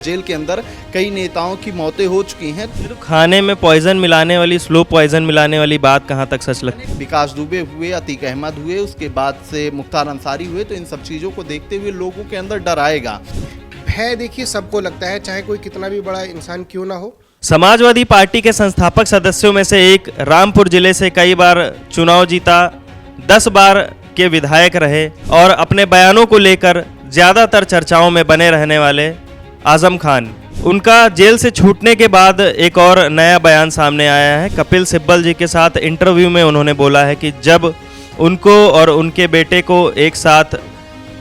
Jail के अंदर कई नेताओं की मौतें हो चुकी हैं। तो खाने में पॉइजन मिलाने वाली, स्लो पॉइजन मिलाने वाली बात कहाँ तक सच लगती है? विकास दुबे हुए, अतीक अहमद हुए, उसके बाद से मुख्तार अंसारी हुए, तो इन सब चीज़ों को देखते हुए लोगों के अंदर डर आएगा। भय देखिए सबको लगता है, चाहे कोई कितना भी बड़ा इंसान क्यों ना हो। समाजवादी पार्टी के संस्थापक सदस्यों में से एक, रामपुर जिले से कई बार चुनाव जीता, 10 बार के विधायक रहे और अपने बयानों को लेकर ज़्यादातर चर्चाओं में बने रहने वाले आजम खान, उनका जेल से छूटने के बाद एक और नया बयान सामने आया है। कपिल सिब्बल जी के साथ इंटरव्यू में उन्होंने बोला है कि जब उनको और उनके बेटे को एक साथ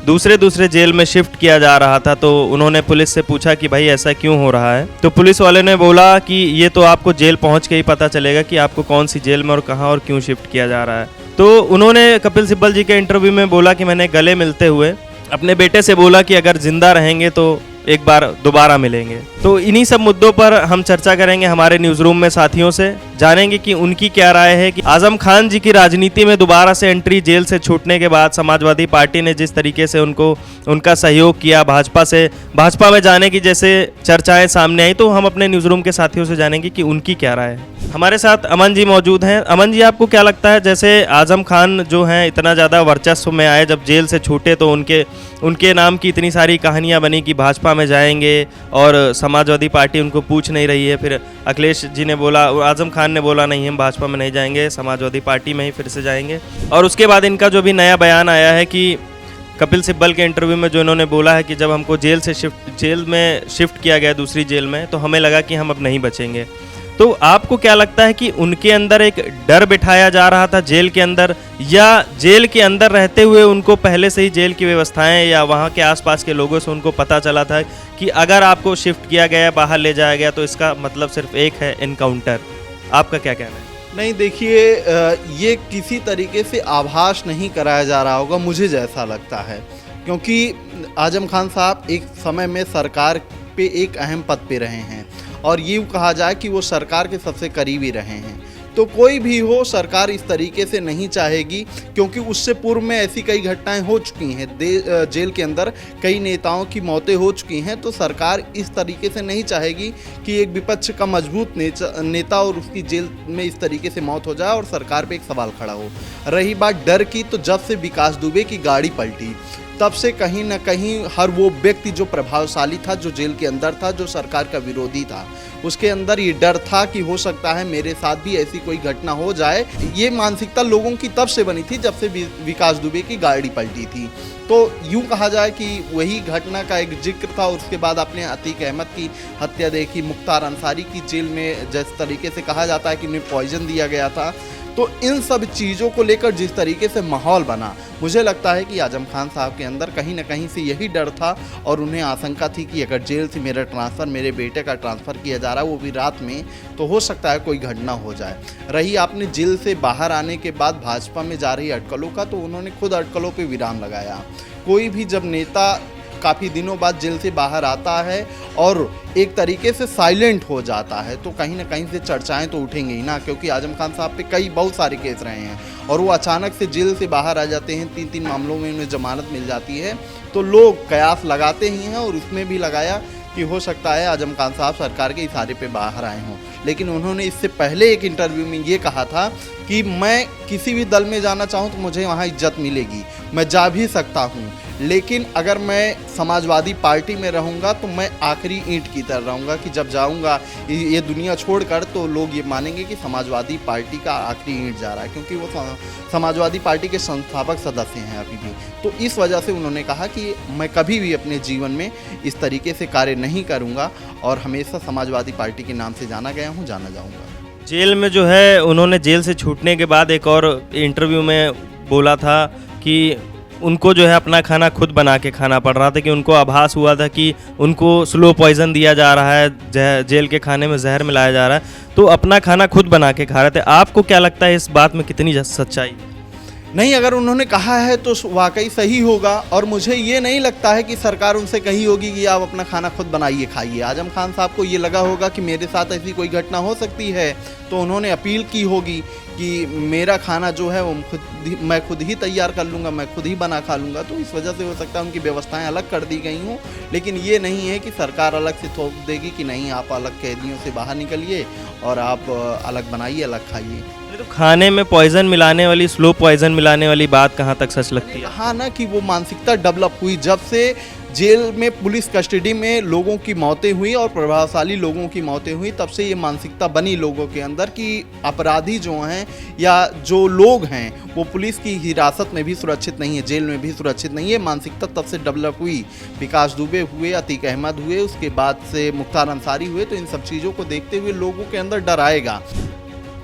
दूसरे जेल में शिफ्ट किया जा रहा था तो उन्होंने पुलिस से पूछा कि भाई ऐसा क्यों हो रहा है, तो पुलिस वाले ने बोला कि ये तो आपको जेल पहुंच के ही पता चलेगा कि आपको कौन सी जेल में और कहां और क्यों शिफ्ट किया जा रहा है। तो उन्होंने कपिल सिब्बल जी के इंटरव्यू में बोला कि मैंने गले मिलते हुए अपने बेटे से बोला कि अगर जिंदा रहेंगे तो एक बार दोबारा मिलेंगे। तो इन्हीं सब मुद्दों पर हम चर्चा करेंगे हमारे न्यूज़ रूम में साथियों से, जानेंगे कि उनकी क्या राय है कि आजम खान जी की राजनीति में दोबारा से एंट्री जेल से छूटने के बाद समाजवादी पार्टी ने जिस तरीके से उनका सहयोग किया, भाजपा में जाने की जैसे चर्चाएं सामने आई, तो हम अपने न्यूज़ रूम के साथियों से जानेंगे कि उनकी क्या राय है। हमारे साथ अमन जी मौजूद हैं। अमन जी, आपको क्या लगता है, जैसे आजम खान जो हैं इतना ज़्यादा वर्चस्व में आए, जब जेल से छूटे तो उनके नाम की इतनी सारी कहानियां बनी कि भाजपा में जाएंगे और समाजवादी पार्टी उनको पूछ नहीं रही है। फिर अखिलेश जी ने बोला, आजम खान ने बोला नहीं हम भाजपा में नहीं जाएंगे, समाजवादी पार्टी में ही फिर से जाएंगे। और उसके बाद इनका जो भी नया बयान आया है कि कपिल सिब्बल के इंटरव्यू में जो इन्होंने बोला है कि जब हमको जेल में शिफ्ट किया गया दूसरी जेल में तो हमें लगा कि हम अब नहीं बचेंगे। तो आपको क्या लगता है कि उनके अंदर एक डर बिठाया जा रहा था जेल के अंदर, या जेल के अंदर रहते हुए उनको पहले से ही जेल की व्यवस्थाएं या वहाँ के आसपास के लोगों से उनको पता चला था कि अगर आपको शिफ्ट किया गया, बाहर ले जाया गया तो इसका मतलब सिर्फ एक है, एनकाउंटर? आपका क्या कहना है? नहीं, देखिए, ये किसी तरीके से आभास नहीं कराया जा रहा होगा, मुझे जैसा लगता है, क्योंकि आजम खान साहब एक समय में सरकार पे एक अहम पद पे रहे हैं और यूँ कहा जाए कि वो सरकार के सबसे करीबी रहे हैं। तो कोई भी हो, सरकार इस तरीके से नहीं चाहेगी, क्योंकि उससे पूर्व में ऐसी कई घटनाएं हो चुकी हैं, जेल के अंदर कई नेताओं की मौतें हो चुकी हैं। तो सरकार इस तरीके से नहीं चाहेगी कि एक विपक्ष का मजबूत नेता और उसकी जेल में इस तरीके से मौत हो जाए और सरकार पे एक सवाल खड़ा हो। रही बात डर की, तो जब से विकास दुबे की गाड़ी पलटी तब से कहीं ना कहीं हर वो व्यक्ति जो प्रभावशाली था, जो जेल के अंदर था, जो सरकार का विरोधी था, उसके अंदर ये डर था कि हो सकता है मेरे साथ भी ऐसी कोई घटना हो जाए। ये मानसिकता लोगों की तब से बनी थी जब से विकास दुबे की गाड़ी पलटी थी। तो यूँ कहा जाए कि वही घटना का एक जिक्र था। उसके बाद आपने अतीक अहमद की हत्या देखी, मुख्तार अंसारी की जेल में जिस तरीके से कहा जाता है कि उन्हें पॉइजन दिया गया था। तो इन सब चीज़ों को लेकर जिस तरीके से माहौल बना, मुझे लगता है कि आजम खान साहब के अंदर कहीं ना कहीं से यही डर था और उन्हें आशंका थी कि अगर जेल से मेरे बेटे का ट्रांसफ़र किया जा रहा है, वो भी रात में, तो हो सकता है कोई घटना हो जाए। रही आपने जेल से बाहर आने के बाद भाजपा में जा रही अटकलों का, तो उन्होंने खुद अटकलों पर विराम लगाया। कोई भी जब नेता काफ़ी दिनों बाद जेल से बाहर आता है और एक तरीके से साइलेंट हो जाता है, तो कहीं ना कहीं से चर्चाएं तो उठेंगी ही ना, क्योंकि आजम खान साहब पे बहुत सारे केस रहे हैं और वो अचानक से जेल से बाहर आ जाते हैं। 3 मामलों में उन्हें जमानत मिल जाती है, तो लोग कयास लगाते ही हैं और उसमें भी लगाया कि हो सकता है आजम खान साहब सरकार के इशारे पे बाहर आए हों। लेकिन उन्होंने इससे पहले एक इंटरव्यू में ये कहा था कि मैं किसी भी दल में जाना चाहूँ तो मुझे वहाँ इज्जत मिलेगी, मैं जा भी सकता हूँ, लेकिन अगर मैं समाजवादी पार्टी में रहूँगा तो मैं आखिरी ईंट की तरह रहूँगा, कि जब जाऊँगा ये दुनिया छोड़कर तो लोग ये मानेंगे कि समाजवादी पार्टी का आखिरी ईंट जा रहा है, क्योंकि वो समाजवादी पार्टी के संस्थापक सदस्य हैं अभी भी। तो इस वजह से उन्होंने कहा कि मैं कभी भी अपने जीवन में इस तरीके से कार्य नहीं करूँगा और हमेशा समाजवादी पार्टी के नाम से जाना गया हूँ, जाना जाऊँगा। जेल में जो है, उन्होंने जेल से छूटने के बाद एक और इंटरव्यू में बोला था कि उनको जो है अपना खाना खुद बना के खाना पड़ रहा था, कि उनको आभास हुआ था कि उनको स्लो पॉइजन दिया जा रहा है, जेल के खाने में जहर मिलाया जा रहा है, तो अपना खाना खुद बना के खा रहे थे। आपको क्या लगता है इस बात में कितनी सच्चाई? नहीं, अगर उन्होंने कहा है तो वाकई सही होगा, और मुझे ये नहीं लगता है कि सरकार उनसे कही होगी कि आप अपना खाना खुद बनाइए खाइए। आजम खान साहब को ये लगा होगा कि मेरे साथ ऐसी कोई घटना हो सकती है, तो उन्होंने अपील की होगी कि मेरा खाना जो है वो मैं खुद ही तैयार कर लूँगा, मैं खुद ही बना खा लूँगा। तो इस वजह से हो सकता है उनकी व्यवस्थाएं अलग कर दी गई हों, लेकिन ये नहीं है कि सरकार अलग से थोप देगी कि नहीं आप अलग कैदियों से बाहर निकलिए और आप अलग बनाइए, अलग खाइए। तो खाने में पॉइजन मिलाने वाली, स्लो पॉइजन मिलाने वाली बात कहाँ तक सच लगती है? हाँ ना, कि वो मानसिकता डेवलप हुई जब से जेल में पुलिस कस्टडी में लोगों की मौतें हुई और प्रभावशाली लोगों की मौतें हुई, तब से ये मानसिकता बनी लोगों के अंदर कि अपराधी जो हैं या जो लोग हैं वो पुलिस की हिरासत में भी सुरक्षित नहीं है, जेल में भी सुरक्षित नहीं है। मानसिकता तब से डेवलप हुई। विकास दुबे हुए, अतीक अहमद हुए, उसके बाद से मुख्तार अंसारी हुए। तो इन सब चीज़ों को देखते हुए लोगों के अंदर डर आएगा।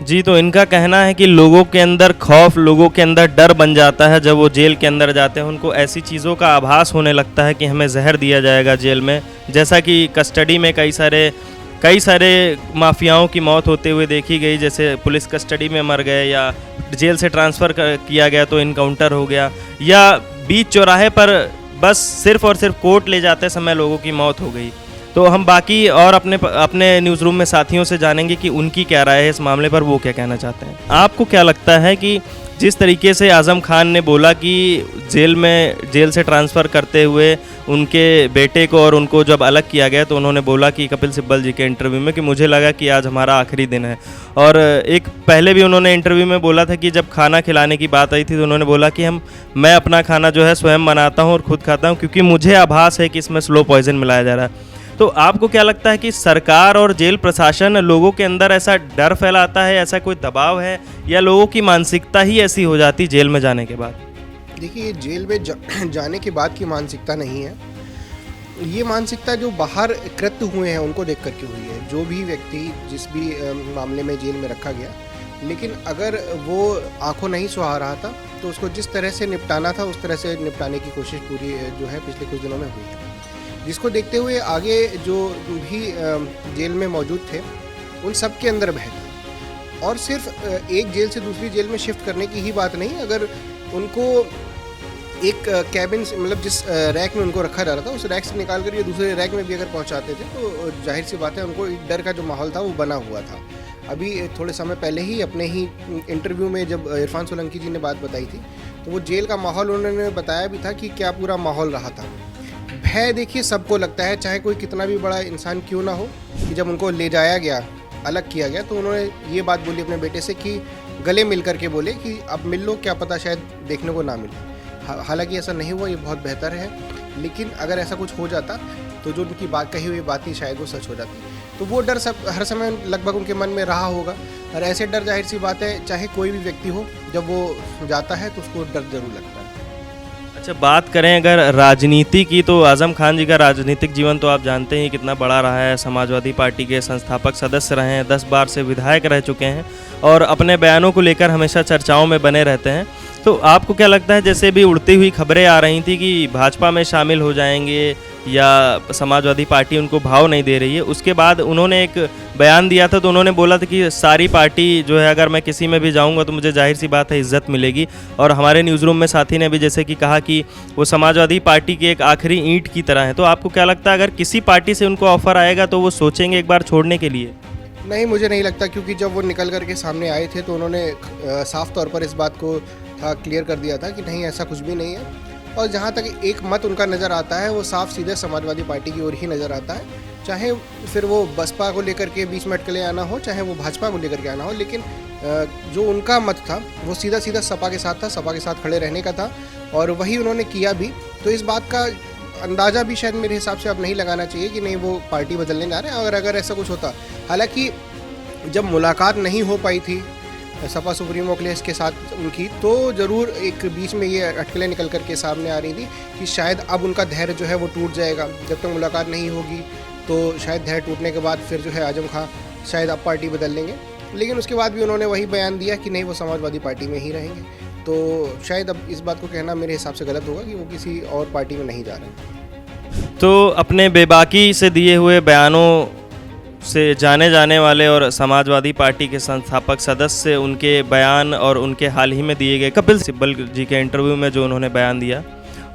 जी, तो इनका कहना है कि लोगों के अंदर खौफ, लोगों के अंदर डर बन जाता है जब वो जेल के अंदर जाते हैं। उनको ऐसी चीज़ों का आभास होने लगता है कि हमें जहर दिया जाएगा जेल में, जैसा कि कस्टडी में कई सारे माफियाओं की मौत होते हुए देखी गई। जैसे पुलिस कस्टडी में मर गए, या जेल से ट्रांसफ़र किया गया तो इनकाउंटर हो गया, या बीच चौराहे पर बस सिर्फ और सिर्फ कोर्ट ले जाते समय लोगों की मौत हो गई। तो हम बाकी और अपने न्यूज़ रूम में साथियों से जानेंगे कि उनकी क्या राय है इस मामले पर, वो क्या कहना चाहते हैं। आपको क्या लगता है कि जिस तरीके से आज़म खान ने बोला कि जेल से ट्रांसफ़र करते हुए उनके बेटे को और उनको जब अलग किया गया, तो उन्होंने बोला कि कपिल सिब्बल जी के इंटरव्यू में कि मुझे लगा कि आज हमारा आखिरी दिन है। और एक पहले भी उन्होंने इंटरव्यू में बोला था कि जब खाना खिलाने की बात आई थी तो उन्होंने बोला कि मैं अपना खाना जो है स्वयं बनाता हूँ और खुद खाता हूँ, क्योंकि मुझे आभास है कि इसमें स्लो पॉइजन मिलाया जा रहा है। तो आपको क्या लगता है कि सरकार और जेल प्रशासन लोगों के अंदर ऐसा डर फैलाता है, ऐसा कोई दबाव है, या लोगों की मानसिकता ही ऐसी हो जाती जेल में जाने के बाद? देखिए, जेल में जाने के बाद की मानसिकता नहीं है, ये मानसिकता जो बाहर कृत्य हुए हैं उनको देख करके हुई है। जो भी व्यक्ति जिस भी मामले में जेल में रखा गया, लेकिन अगर वो आंखों नहीं सुहा रहा था तो उसको जिस तरह से निपटाना था उस तरह से निपटाने की कोशिश पूरी जो है पिछले कुछ दिनों में हुई है, जिसको देखते हुए आगे जो भी जेल में मौजूद थे उन सब के अंदर भय था। और सिर्फ एक जेल से दूसरी जेल में शिफ्ट करने की ही बात नहीं, अगर उनको एक कैबिन मतलब जिस रैक में उनको रखा जा रहा था उस रैक से निकाल कर ये दूसरे रैक में भी अगर पहुंचाते थे तो जाहिर सी बात है उनको एक डर का जो माहौल था वो बना हुआ था। अभी थोड़े समय पहले ही अपने ही इंटरव्यू में जब इरफान सोलंकी जी ने बात बताई थी तो वो जेल का माहौल उन्होंने बताया भी था कि क्या पूरा माहौल रहा था। भय देखिए सबको लगता है, चाहे कोई कितना भी बड़ा इंसान क्यों ना हो, कि जब उनको ले जाया गया, अलग किया गया, तो उन्होंने ये बात बोली अपने बेटे से कि गले मिल करके बोले कि अब मिल लो, क्या पता शायद देखने को ना मिले। हालांकि ऐसा नहीं हुआ, ये बहुत बेहतर है, लेकिन अगर ऐसा कुछ हो जाता तो जो उनकी बात कही हुई बात थी शायद वो सच हो जाती। तो वो डर सब हर समय लगभग उनके मन में रहा होगा, और ऐसे डर जाहिर सी बात है चाहे कोई भी व्यक्ति हो, जब वो जाता है तो उसको डर जरूर लगता है। अच्छा, बात करें अगर राजनीति की, तो आज़म खान जी का राजनीतिक जीवन तो आप जानते हैं कितना बड़ा रहा है। समाजवादी पार्टी के संस्थापक सदस्य रहे हैं, 10 बार से विधायक रह चुके हैं और अपने बयानों को लेकर हमेशा चर्चाओं में बने रहते हैं। तो आपको क्या लगता है, जैसे भी उड़ती हुई खबरें आ रही थी कि भाजपा में शामिल हो जाएंगे या समाजवादी पार्टी उनको भाव नहीं दे रही है, उसके बाद उन्होंने एक बयान दिया था, तो उन्होंने बोला था कि सारी पार्टी जो है अगर मैं किसी में भी जाऊंगा तो मुझे जाहिर सी बात है इज्जत मिलेगी। और हमारे न्यूज़ रूम में साथी ने भी जैसे कि कहा कि वो समाजवादी पार्टी की एक आखिरी ईंट की तरह है। तो आपको क्या लगता है, अगर किसी पार्टी से उनको ऑफर आएगा तो वो सोचेंगे एक बार छोड़ने के लिए? नहीं, मुझे नहीं लगता, क्योंकि जब वो निकल करके सामने आए थे तो उन्होंने साफ तौर पर इस बात को क्लियर कर दिया था कि नहीं, ऐसा कुछ भी नहीं है। और जहाँ तक एक मत उनका नज़र आता है वो साफ सीधे समाजवादी पार्टी की ओर ही नज़र आता है, चाहे फिर वो बसपा को लेकर के बीच में अटकले आना हो, चाहे वो भाजपा को लेकर के आना हो, लेकिन जो उनका मत था वो सीधा सीधा सपा के साथ था, सपा के साथ खड़े रहने का था, और वही उन्होंने किया भी। तो इस बात का अंदाज़ा भी शायद मेरे हिसाब से अब नहीं लगाना चाहिए कि नहीं वो पार्टी बदलने जा रहे हैं। अगर ऐसा कुछ होता, हालांकि जब मुलाकात नहीं हो पाई थी सपा सुप्रीमो अखिलेश के साथ उनकी, तो ज़रूर एक बीच में ये अटकलें निकल कर के सामने आ रही थी कि शायद अब उनका धैर्य जो है वो टूट जाएगा। जब तक मुलाकात नहीं होगी तो शायद धैर्य टूटने के बाद फिर जो है आजम खां शायद अब पार्टी बदल लेंगे, लेकिन उसके बाद भी उन्होंने वही बयान दिया कि नहीं, वो समाजवादी पार्टी में ही रहेंगे। तो शायद अब इस बात को कहना मेरे हिसाब से गलत होगा कि वो किसी और पार्टी में नहीं जा रहे हैं। तो अपने बेबाकी से दिए हुए बयानों से जाने जाने वाले और समाजवादी पार्टी के संस्थापक सदस्य, उनके बयान और उनके हाल ही में दिए गए कपिल सिब्बल जी के इंटरव्यू में जो उन्होंने बयान दिया,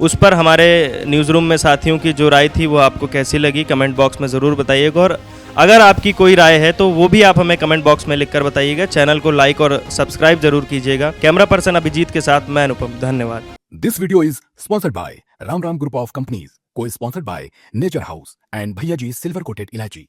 उस पर हमारे न्यूज़ रूम में साथियों की जो राय थी वो आपको कैसी लगी कमेंट बॉक्स में ज़रूर बताइएगा। और अगर आपकी कोई राय है तो वो भी आप हमें कमेंट बॉक्स में लिखकर बताइएगा। चैनल को लाइक और सब्सक्राइब जरूर कीजिएगा। कैमरा पर्सन अभिजीत के साथ मैं अनुपम, धन्यवाद। This video is sponsored by Ram Ram Group of Companies, co-sponsored by Nature House and Bhaiya Ji Silver Coated Ilaichi.